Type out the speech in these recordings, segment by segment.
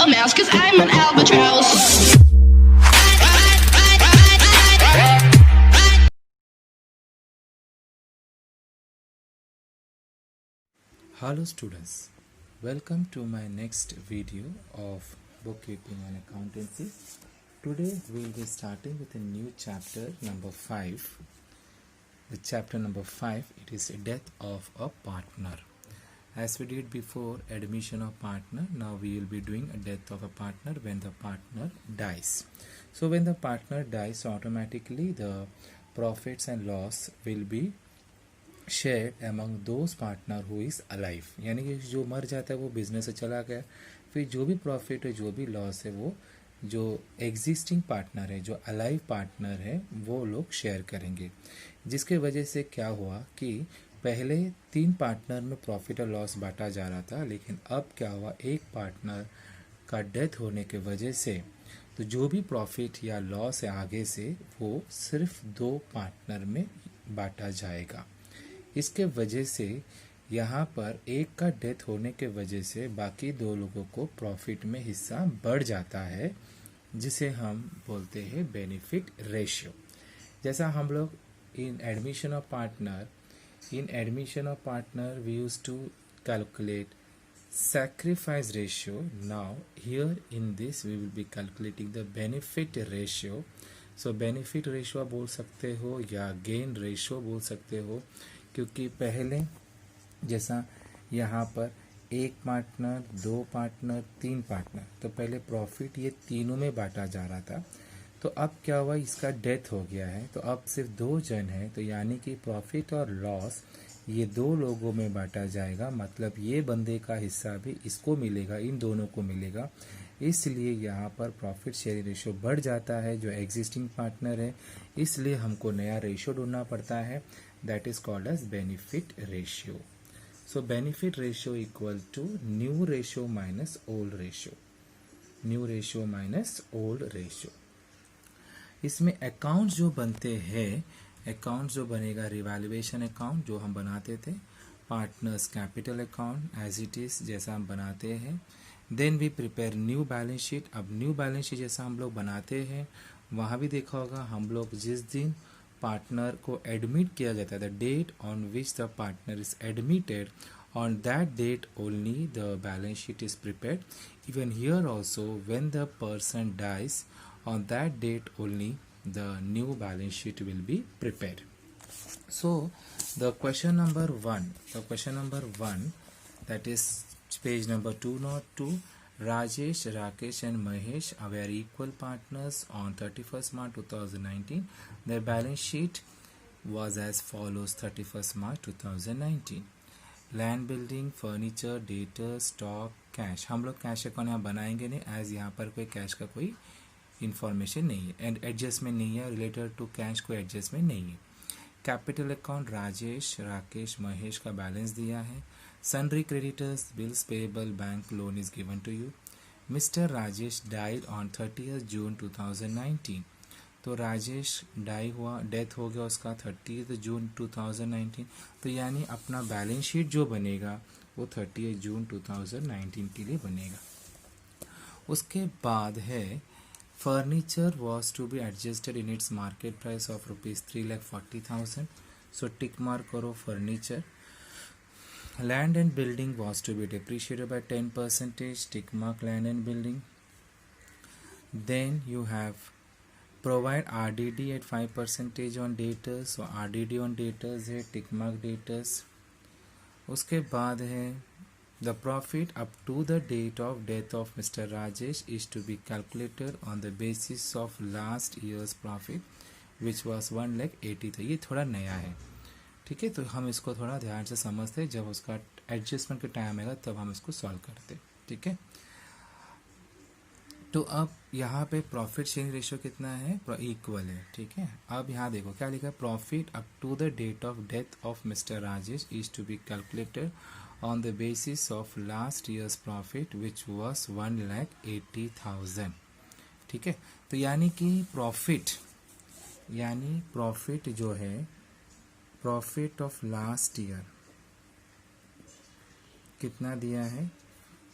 a mouse, cause I'm an albatross. Hello students, welcome to my next video of bookkeeping and accountancy. Today we will be starting with a new chapter number 5. The chapter number 5, it is death of a partner. As we did before admission of partner, now we will be doing a death of a partner when the partner dies. So when the partner dies, automatically the profits and loss will be share among those partner who is alive, यानी कि जो मर जाता है वो business से चला गया, फिर जो भी प्रॉफिट है जो भी लॉस है वो जो एग्जिस्टिंग पार्टनर है, जो अलाइव पार्टनर है, वो लोग शेयर करेंगे. जिसके वजह से क्या हुआ कि पहले 3 पार्टनर में प्रॉफिट और लॉस बांटा जा रहा था, लेकिन अब क्या हुआ, एक पार्टनर का डेथ होने के वजह से तो जो भी प्रॉफिट या लॉस है आगे से वो सिर्फ 2 पार्टनर में बांटा जाएगा. इसके वजह से यहाँ पर एक का डेथ होने के वजह से बाकी 2 लोगों को प्रॉफिट में हिस्सा बढ़ जाता है, जिसे हम बोलते हैं बेनिफिट रेशियो. जैसा हम लोग in admission of partner we use to calculate sacrifice ratio. Now here in this we will be calculating the benefit ratio. So benefit ratio बोल सकते हो या gain ratio बोल सकते हो, क्योंकि पहले जैसा यहाँ पर 1 पार्टनर, 2 पार्टनर, 3 पार्टनर, तो पहले प्रॉफिट ये तीनों में बांटा जा रहा था. तो अब क्या हुआ, इसका डेथ हो गया है, तो अब सिर्फ 2 जन हैं, तो यानी कि प्रॉफिट और लॉस ये 2 लोगों में बांटा जाएगा. मतलब ये बंदे का हिस्सा भी इसको मिलेगा, इन दोनों को मिलेगा. इसलिए यहाँ पर प्रॉफिट शेयरिंग रेशियो बढ़ जाता है जो एग्जिस्टिंग पार्टनर है, इसलिए हमको नया रेशियो ढूंढना पड़ता है. That is called as benefit ratio. So benefit ratio equal to new ratio minus old ratio. New ratio minus old ratio. इसमें अकाउंट जो बनते हैं, अकाउंट जो बनेगा रिवैल्यूएशन अकाउंट जो हम बनाते थे, partners capital account as it is जैसा हम बनाते हैं. Then we prepare new balance sheet. अब न्यू बैलेंस शीट जैसा हम लोग बनाते हैं, वहाँ भी देखा होगा हम लोग जिस दिन पार्टनर को एडमिट किया जाता है, the date on which the partner is admitted, on that date only the balance sheet is prepared. Even here also when the person dies, on that date only the new balance sheet will be prepared. So the question number 1, that is page number 202, Rajesh, Rakesh and Mahesh were equal partners on 31st March 2019. Their balance sheet was as follows. 31st March 2019, land building, furniture, debtor, stock, cash. हम लोग cash account यहाँ बनाएंगे नहीं, as यहाँ पर कोई cash का कोई इन्फॉर्मेशन नहीं है एंड एडजस्टमेंट नहीं है, रिलेटेड टू कैश कोई एडजस्टमेंट नहीं है. कैपिटल अकाउंट राजेश, राकेश, महेश का बैलेंस दिया है. Sundry creditors, bills payable, bank loan is given to you. Mister Rajesh died on 30th June 2019. तो राजेश डाई हुआ, डेथ हो गया उसका 30th June 2019. तो यानी अपना बैलेंस शीट जो बनेगा वो 30th June 2019 के लिए बनेगा. उसके बाद है furniture was to be adjusted in its market price of ₹3,40,000. So tick mark करो furniture. Land and building was to be depreciated by 10%. Tick mark land and building. Then you have provide RDD at 5% on debtors. So RDD on debtors है, tick mark debtors. उसके बाद है the profit up to the date of death of Mr. Rajesh is to be calculated on the basis of last year's profit which was 1,80,000. ये थोड़ा नया है, ठीक है, तो हम इसको थोड़ा ध्यान से समझते हैं. जब उसका एडजस्टमेंट का टाइम आएगा तब हम इसको सॉल्व करते हैं, ठीक है. तो अब यहाँ पे प्रॉफिट शेयरिंग रेशियो कितना है, इक्वल है, ठीक है. अब यहाँ देखो क्या लिखा है, profit up to the date of death of mister Rajesh is to be calculated on the basis of last year's profit which was 1,80,000, ठीक है. तो यानी कि प्रॉफिट जो है, प्रॉफिट ऑफ लास्ट ईयर कितना दिया है,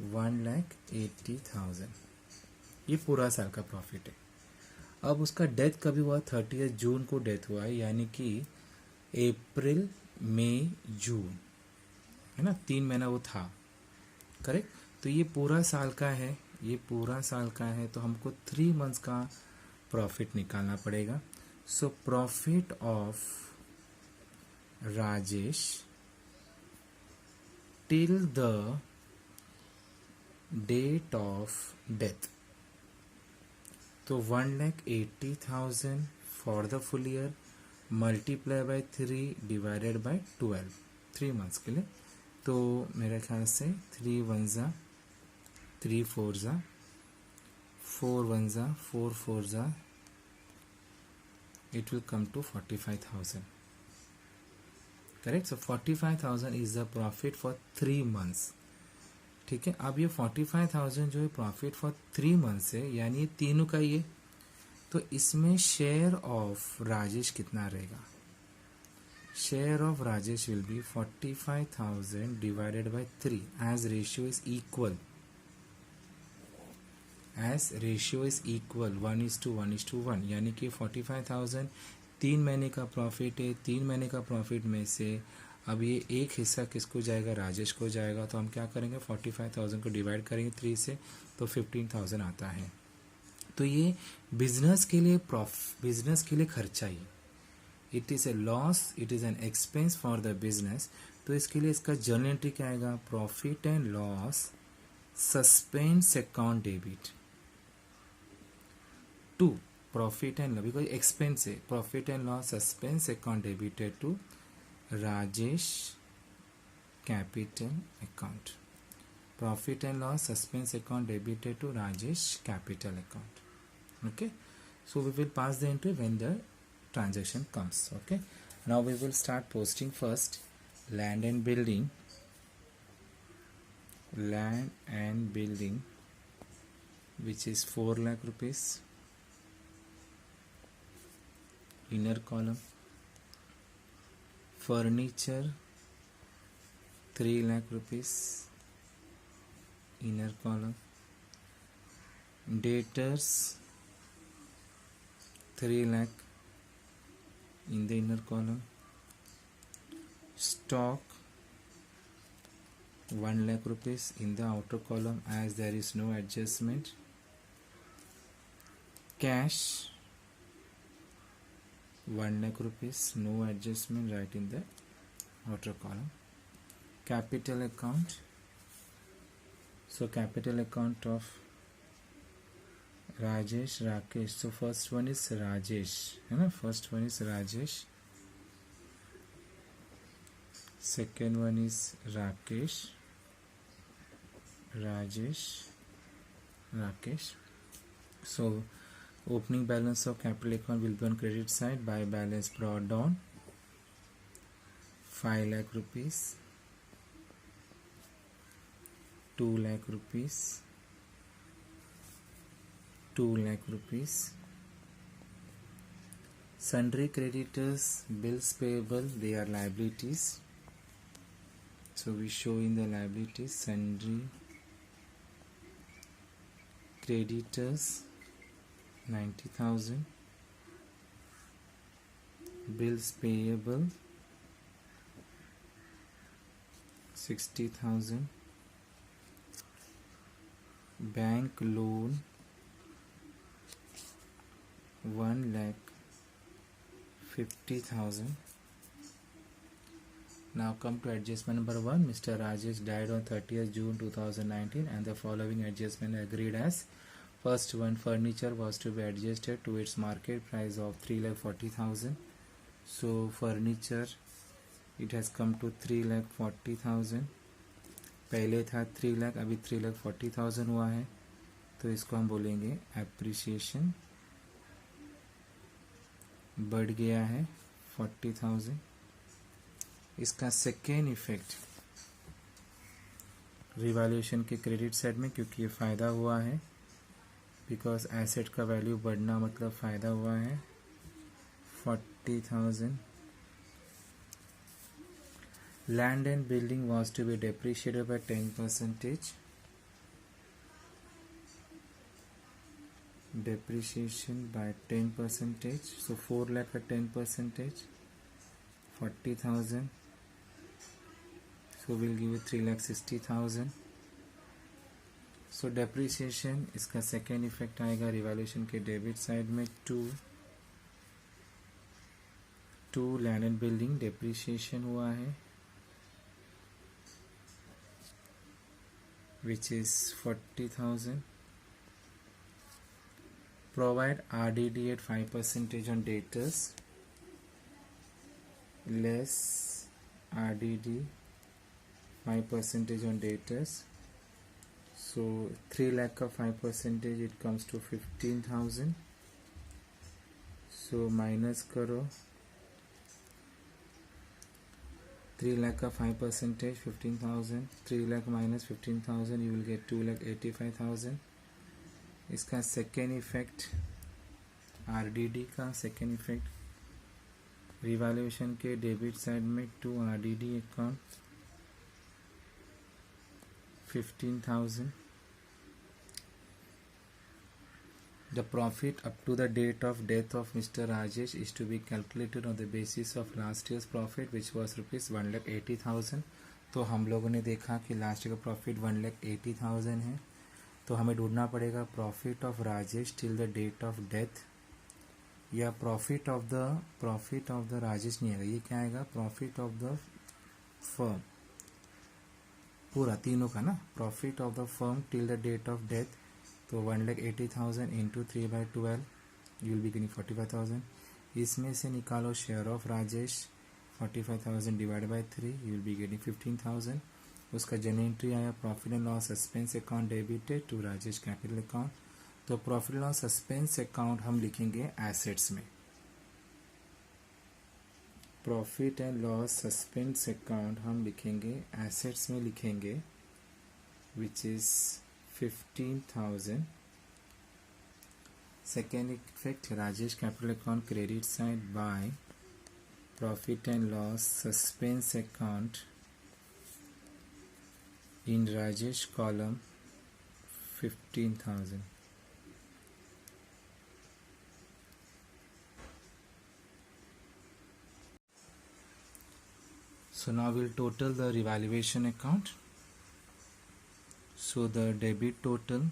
1,80,000, ये पूरा साल का प्रॉफिट है। अब उसका डेथ कभी हुआ, 30 जून को डेथ हुआ है, यानी कि अप्रैल मई जून, है ना, 3 महीना वो था, करेक्ट। तो ये पूरा साल का है, ये पूरा साल का है, तो हमको 3 मंथ्स का प्रॉफिट निकालना पड़ेगा। So profit of Rajesh till the date of death, तो 1,80,000 for the full year multiply by 3 divided by 12, 3 months के लिए। तो मेरे ख्याल से 3 1 ज़ा 3 4 ज़ा 4 1 ज़ा 4 4 ज़ा, it will come to 45,000, correct. So 45,000 is the profit for 3 months, ठीक है। अब ये 45,000 जो है प्रॉफिट फॉर 3 मंथ्स है, यानी ये तीनों का ही है। तो इसमें शेयर ऑफ राजेश कितना रहेगा? Share of Rajesh will be 45,000 divided by 3 as ratio is equal, as ratio is equal 1:1:1, यानी कि 45,000 3 महीने का प्रॉफिट है। 3 महीने का प्रॉफिट में से अब ये एक हिस्सा किसको जाएगा? राजेश को जाएगा। तो हम क्या करेंगे? 45,000 को डिवाइड करेंगे 3 से, तो 15,000 आता है। तो ये बिजनेस के लिए बिजनेस के लिए खर्चा ही, it is a loss, it is an expense for the business. तो इसके लिए इसका जर्नल एंट्री क्या आएगा? Profit and loss suspense account debit to profit and loss, because expense है, profit and loss suspense account debited to Rajesh capital account, profit and loss suspense account debited to Rajesh capital account. Okay, so we will pass the entry when the transaction comes. Okay, now we will start posting. First, land and building, which is 4 lakh rupees, inner column. Furniture 3 lakh rupees, inner column. Debtors 3 lakh in the inner column. Stock 1 lakh rupees in the outer column as there is no adjustment. Cash 1 lakh rupees, no adjustment, right in the outer column. Capital account, so capital account of Rajesh, Rakesh. So first one is Rajesh, है ना, first one is Rajesh, second one is Rakesh, Rajesh, Rakesh. So opening balance of capital account will be on credit side. Buy balance brought down 5 lakh rupees, 2 lakh rupees, 2 lakh rupees. Sundry creditors, bills payable, they are liabilities, so we show in the liabilities sundry creditors 90,000, bills payable 60,000, bank loan 1,50,000. Now come to adjustment number 1. Mr. Rajesh died on 30th June 2019 and the following adjustment agreed as: first one, furniture was to be adjusted to its market price of 3,40,000. So furniture, it has come to 3,40,000. पहले था 3 लाख, अभी 3,40,000 हुआ है, तो इसको हम बोलेंगे appreciation, बढ़ गया है 40,000. इसका सेकेंड इफेक्ट रिवैल्यूएशन के क्रेडिट साइड में, क्योंकि ये फ़ायदा हुआ है, बिकॉज एसेट का वैल्यू बढ़ना मतलब फ़ायदा हुआ है 40,000. Land and building was to be depreciated by 10%. depreciation by 10%. So 4 lakh का 10%, 40,000. So we'll give it 3,60,000. So depreciation इसका सेकेंड इफेक्ट आएगा रिवैल्यूएशन के डेबिट साइड में. To land and building depreciation हुआ है which is 40,000. Provide RDD at 5% on debtors less RDD 5% on debtors. So 3 lakh का 5% it comes to 15,000. So minus करो 3 lakh का 5%, 15,000. 3 lakh minus 15,000 you will get 2,85,000. इसका second effect RDD का second effect revaluation के debit side में to RDD account 15,000. The profit up to the date of death of Mr. Rajesh is to be calculated on the basis of last year's profit which was rupees 1,80,000. तो हम लोगों ने देखा कि last year का profit 1,80,000 है. तो हमें ढूंढना पड़ेगा profit of Rajesh till the date of death, या प्रॉफिट ऑफ द राजेश नहीं आएगा, ये क्या आएगा प्रॉफिट ऑफ द फर्म, पूरा तीनों का ना, profit of the firm till the date of death. तो 1,80,000 into 3/12 you will be getting 45,000. इसमें से निकालो share of Rajesh 45,000 divide by 3 you will be getting 15,000. उसका जनरल एंट्री आया profit and loss suspense account debited to Rajesh capital account. तो profit and loss suspense account हम लिखेंगे assets में. Profit and loss suspense account हम लिखेंगे एसेट्स में लिखेंगे which is 15,000. Second effect Rajesh capital account credit side by profit and loss suspense account in Rajesh column 15,000. So now we'll total the revaluation account. So the debit total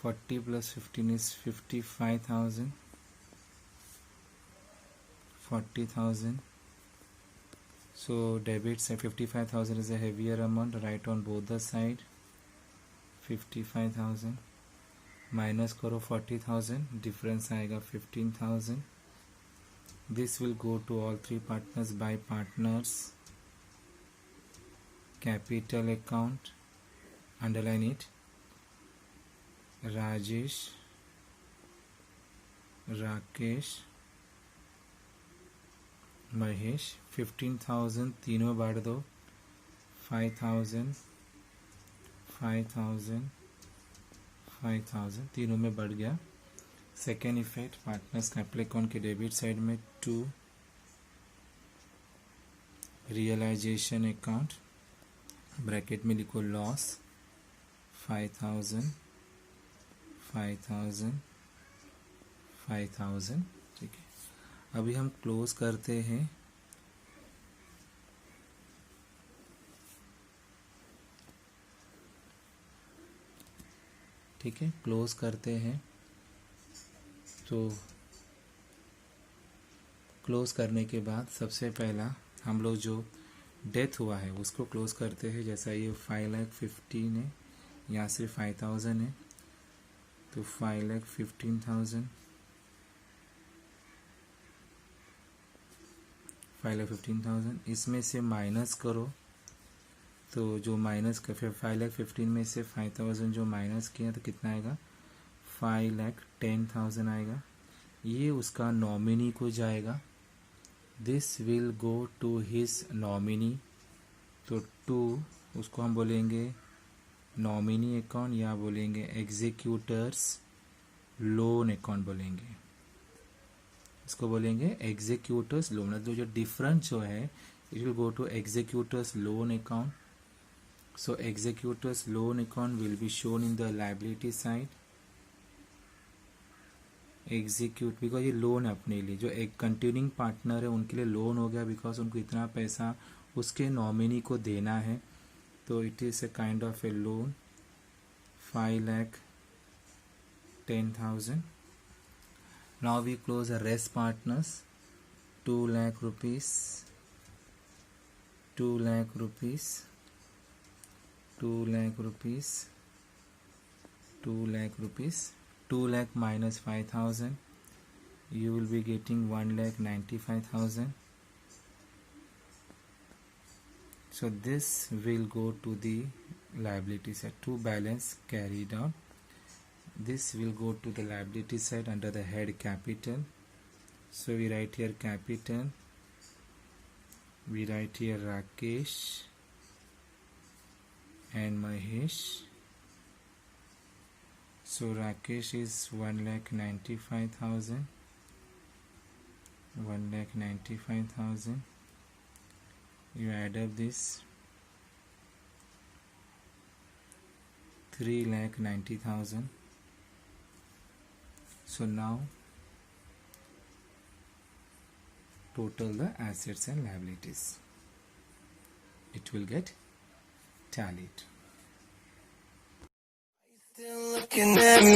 40 plus 15 is 55,000, 40,000. So debit side 55,000 is a heavier amount, write on both the side 55,000 minus करो 40,000, difference आएगा 15,000. This will go to all three partners by partners capital account, underline it, Rajesh, Rakesh, Mahesh. 15,000 तीनों बांट दो, 5,000, 5,000, 5,000 तीनों में बढ़ गया. Second effect partners capital account के डेबिट साइड में टू रियलाइजेशन अकाउंट ब्रैकेट में लिखो लॉस 5,000, 5,000, 5,000. ठीक है, अभी हम क्लोज करते हैं. ठीक है, क्लोज करते हैं. तो क्लोज करने के बाद सबसे पहला हम लोग जो डेथ हुआ है उसको क्लोज करते हैं. जैसा ये 5,15,000 है, यहाँ सिर्फ 5,000 है, तो 5,15,000, 5,15,000 इसमें से माइनस करो. तो जो माइनस कर फिर 5,15,000 में से 5,000 जो माइनस किया तो कितना आएगा 5,10,000 आएगा. ये उसका नॉमिनी को जाएगा. This will go to his nominee. तो टू उसको हम बोलेंगे नॉमिनी अकाउंट या बोलेंगे एग्जीक्यूटर्स लोन अकाउंट बोलेंगे. इसको बोलेंगे एग्जीक्यूटर्स लोन. तो जो डिफरेंस जो है it will go to executor's loan account. So executor's loan account will be shown in the liability side. Execute because ये लोन है अपने लिए, जो एक कंटिन्यूइंग पार्टनर है उनके लिए लोन हो गया बिकॉज उनको इतना पैसा उसके नॉमिनी को देना है, तो it is a kind of a loan 5,10,000. Now we close rest partners 2 lakh rupees, 2 lakh rupees, 2 lakh rupees, 2 lakh rupees. 2 lakh minus 5,000, you will be getting 1,95,000. So this will go to the liability side to balance carried on. This will go to the liability side under the head capital. So we write here capital, we write here Rakesh and Mahesh. So Rakesh is 1,95,000, 1,95,000. You add up this 3,90,000. So now total the assets and liabilities. It will get tallied. Still looking at me.